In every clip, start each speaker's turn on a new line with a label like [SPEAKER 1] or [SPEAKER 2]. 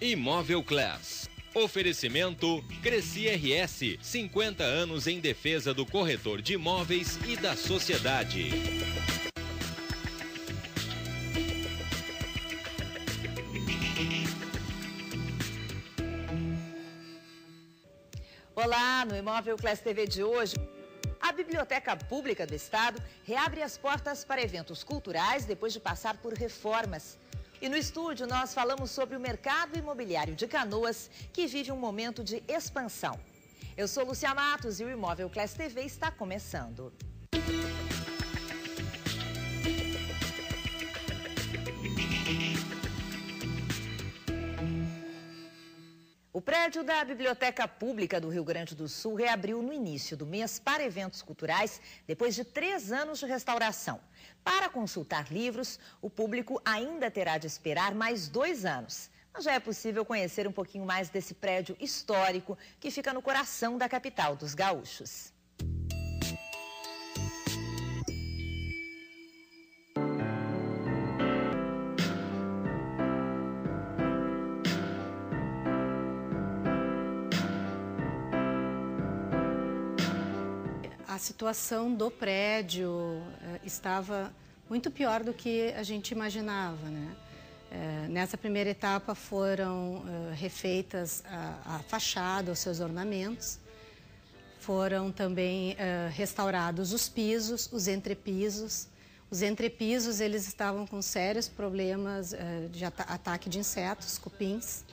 [SPEAKER 1] Imóvel Class. Oferecimento Cresci RS, 50 anos em defesa do corretor de imóveis e da sociedade.
[SPEAKER 2] Olá, no Imóvel Class TV de hoje, a Biblioteca Pública do Estado reabre as portas para eventos culturais depois de passar por reformas. E no estúdio nós falamos sobre o mercado imobiliário de Canoas, que vive um momento de expansão. Eu sou Lúcia Matos e o Imóvel Class TV está começando. O prédio da Biblioteca Pública do Rio Grande do Sul reabriu no início do mês para eventos culturais, depois de 3 anos de restauração. Para consultar livros, o público ainda terá de esperar mais 2 anos. Mas já é possível conhecer um pouquinho mais desse prédio histórico que fica no coração da capital dos gaúchos.
[SPEAKER 3] A situação do prédio estava muito pior do que a gente imaginava, né? Nessa primeira etapa foram refeitas a fachada, os seus ornamentos, foram também restaurados os pisos, os entrepisos. Os entrepisos, eles estavam com sérios problemas de ataque de insetos, cupins.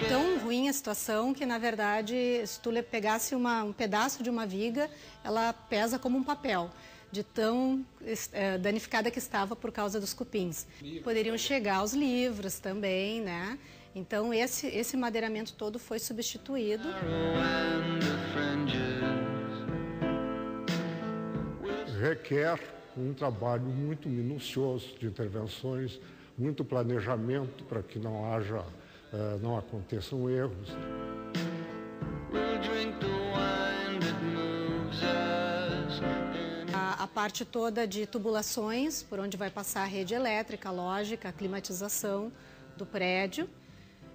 [SPEAKER 3] Tão ruim a situação que, na verdade, se tu pegasse um pedaço de uma viga, ela pesa como um papel, de tão danificada que estava por causa dos cupins. Poderiam chegar os livros também, né? Então, esse madeiramento todo foi substituído.
[SPEAKER 4] Requer um trabalho muito minucioso de intervenções, muito planejamento para que não aconteçam erros.
[SPEAKER 3] A parte toda de tubulações, por onde vai passar a rede elétrica, lógica, a climatização do prédio.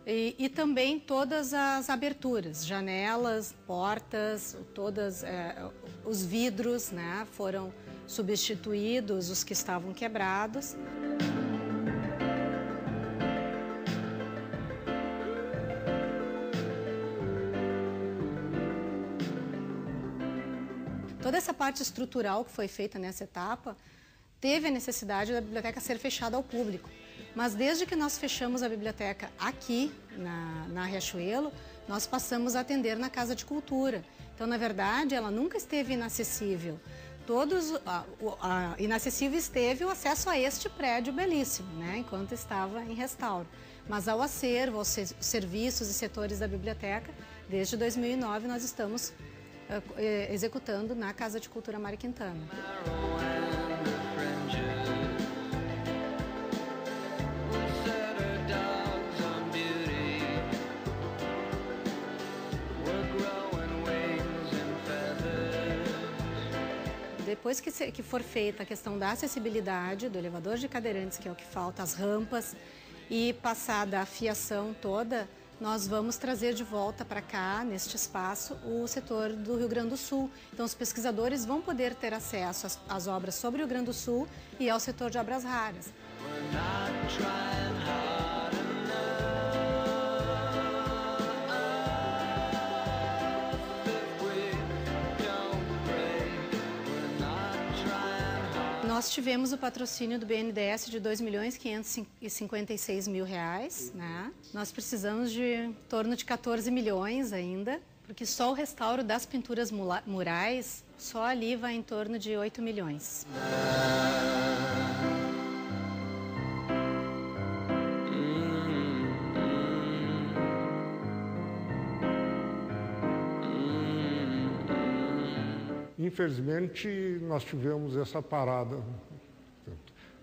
[SPEAKER 3] E também todas as aberturas, janelas, portas, todos os vidros, né, foram substituídos, os que estavam quebrados. Toda essa parte estrutural que foi feita nessa etapa teve a necessidade da biblioteca ser fechada ao público. Mas desde que nós fechamos a biblioteca aqui na Riachuelo, nós passamos a atender na Casa de Cultura. Então, na verdade, ela nunca esteve inacessível. Inacessível esteve o acesso a este prédio belíssimo, né, enquanto estava em restauro. Mas ao acervo, aos serviços e setores da biblioteca, desde 2009 nós estamos executando na Casa de Cultura Mário Quintana. Depois que for feita a questão da acessibilidade, do elevador de cadeirantes, que é o que falta, as rampas, e passada a fiação toda, nós vamos trazer de volta para cá, neste espaço, o setor do Rio Grande do Sul. Então, os pesquisadores vão poder ter acesso às obras sobre o Rio Grande do Sul e ao setor de obras raras. Nós tivemos o patrocínio do BNDES de R$ 2.556.000, né? Nós precisamos de em torno de 14 milhões ainda, porque só o restauro das pinturas murais, só ali vai em torno de 8 milhões.
[SPEAKER 4] Infelizmente, nós tivemos essa parada.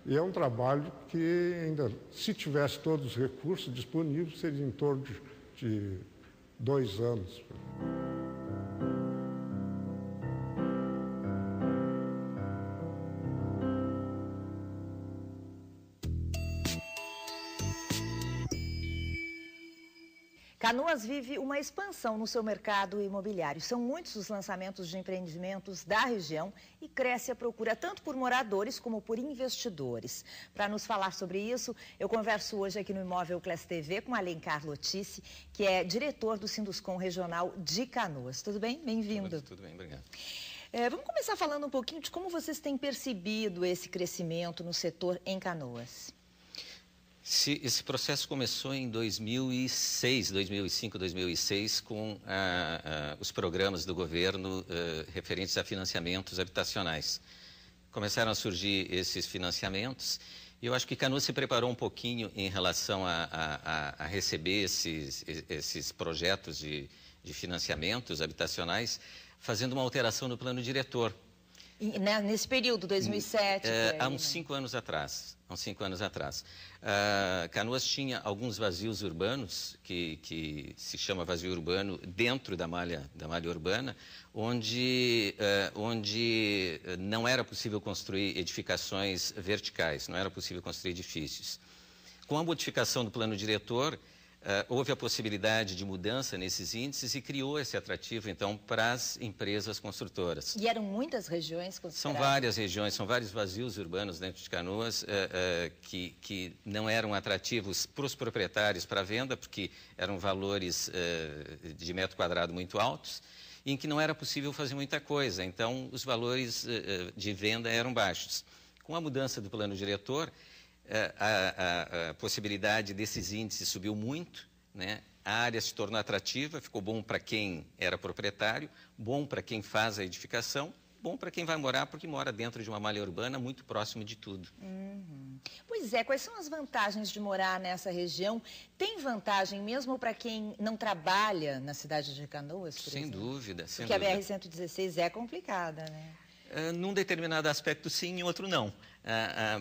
[SPEAKER 4] E é um trabalho que ainda, se tivesse todos os recursos disponíveis, seria em torno de 2 anos.
[SPEAKER 2] Canoas vive uma expansão no seu mercado imobiliário. São muitos os lançamentos de empreendimentos da região e cresce a procura tanto por moradores como por investidores. Para nos falar sobre isso, eu converso hoje aqui no Imóvel Class TV com Alencar Lotice, que é diretor do Sinduscom Regional de Canoas. Tudo bem? Bem-vindo.
[SPEAKER 5] Tudo bem, obrigado.
[SPEAKER 2] Vamos começar falando um pouquinho de como vocês têm percebido esse crescimento no setor em Canoas.
[SPEAKER 5] Esse processo começou em 2005, 2006, com os programas do governo referentes a financiamentos habitacionais. Começaram a surgir esses financiamentos e eu acho que Canoas se preparou um pouquinho em relação a receber esses projetos de financiamentos habitacionais, fazendo uma alteração no plano diretor.
[SPEAKER 2] Nesse período, 2007?
[SPEAKER 5] Há uns 5 anos atrás. Canoas tinha alguns vazios urbanos, que se chama vazio urbano, dentro da malha urbana, onde não era possível construir edificações verticais, não era possível construir edifícios. Com a modificação do plano diretor, houve a possibilidade de mudança nesses índices e criou esse atrativo, então, para as empresas construtoras.
[SPEAKER 2] E eram muitas regiões consideradas?
[SPEAKER 5] São várias regiões, são vários vazios urbanos dentro de Canoas que não eram atrativos para os proprietários para venda, porque eram valores de metro quadrado muito altos, e em que não era possível fazer muita coisa. Então, os valores de venda eram baixos. Com a mudança do plano diretor, a possibilidade desses índices subiu muito, né? A área se tornou atrativa, ficou bom para quem era proprietário, bom para quem faz a edificação, bom para quem vai morar, porque mora dentro de uma malha urbana muito próximo de tudo.
[SPEAKER 2] Pois é, quais são as vantagens de morar nessa região? Tem vantagem mesmo para quem não trabalha na cidade de Canoas, por exemplo?
[SPEAKER 5] Sem dúvida.
[SPEAKER 2] Porque a BR-116 é complicada, né?
[SPEAKER 5] Num determinado aspecto sim, em outro não.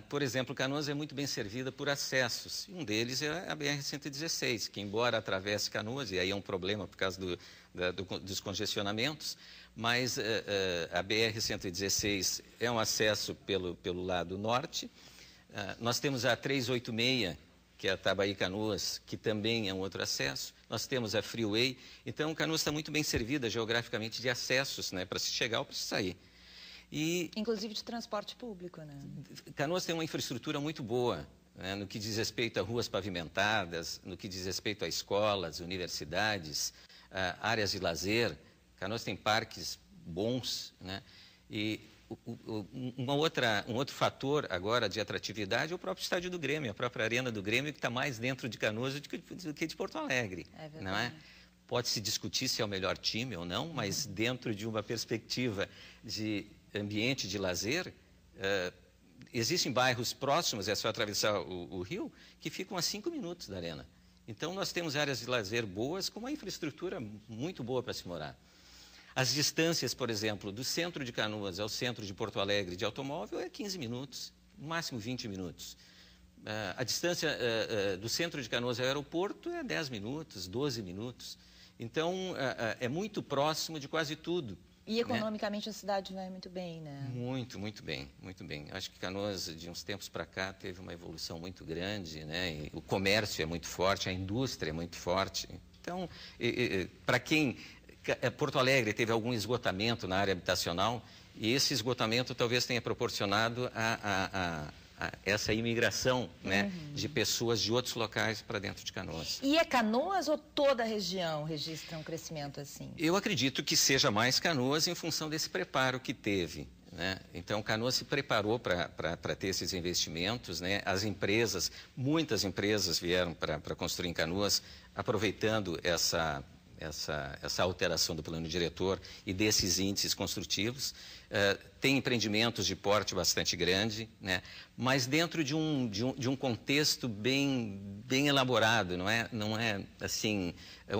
[SPEAKER 5] Por exemplo, Canoas é muito bem servida por acessos. Um deles é a BR-116, que embora atravesse Canoas, e aí é um problema por causa dos congestionamentos, mas a BR-116 é um acesso pelo lado norte. Nós temos a 386, que é a Tabaí-Canoas, que também é um outro acesso. Nós temos a Freeway. Então, Canoas está muito bem servida geograficamente de acessos, né, para se chegar ou para se sair.
[SPEAKER 2] Inclusive de transporte público, né?
[SPEAKER 5] Canoas tem uma infraestrutura muito boa, né, no que diz respeito a ruas pavimentadas, no que diz respeito a escolas, universidades, áreas de lazer. Canoas tem parques bons, né? E um outro fator agora de atratividade é o próprio estádio do Grêmio, a própria arena do Grêmio, que está mais dentro de Canoas do que de Porto Alegre.
[SPEAKER 2] É verdade.
[SPEAKER 5] Não é? Pode-se discutir se é o melhor time ou não, mas dentro de uma perspectiva de ambiente de lazer, existem bairros próximos, é só atravessar o rio, que ficam a 5 minutos da arena. Então, nós temos áreas de lazer boas, com uma infraestrutura muito boa para se morar. As distâncias, por exemplo, do centro de Canoas ao centro de Porto Alegre de automóvel é 15 minutos, no máximo 20 minutos. A distância do centro de Canoas ao aeroporto é 10 minutos, 12 minutos. Então, é muito próximo de quase tudo.
[SPEAKER 2] E economicamente, né? A cidade vai muito bem, né?
[SPEAKER 5] Muito, muito bem, muito bem. Acho que Canoas, de uns tempos para cá, teve uma evolução muito grande, né? E o comércio é muito forte, a indústria é muito forte. Então, para quem... Porto Alegre teve algum esgotamento na área habitacional, e esse esgotamento talvez tenha proporcionado a essa imigração, né, de pessoas de outros locais para dentro de Canoas.
[SPEAKER 2] E é Canoas ou toda a região registra um crescimento assim? Eu
[SPEAKER 5] acredito que seja mais Canoas em função desse preparo que teve, né? Então, Canoas se preparou para ter esses investimentos, né? As empresas, muitas empresas vieram para construir em Canoas, aproveitando essa alteração do plano diretor e desses índices construtivos. Tem empreendimentos de porte bastante grande, né? Mas dentro de um contexto bem elaborado, não é assim,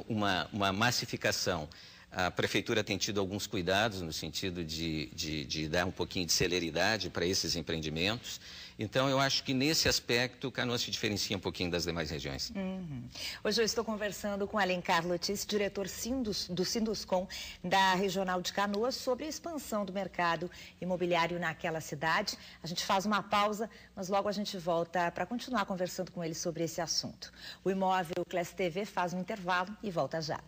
[SPEAKER 5] uma massificação. A prefeitura tem tido alguns cuidados no sentido de dar um pouquinho de celeridade para esses empreendimentos Então, eu acho que nesse aspecto, Canoas se diferencia um pouquinho das demais regiões.
[SPEAKER 2] Hoje eu estou conversando com Alencar Lotis, diretor do Sinduscom da Regional de Canoas, sobre a expansão do mercado imobiliário naquela cidade. A gente faz uma pausa, mas logo a gente volta para continuar conversando com ele sobre esse assunto. O Imóvel Class TV faz um intervalo e volta já.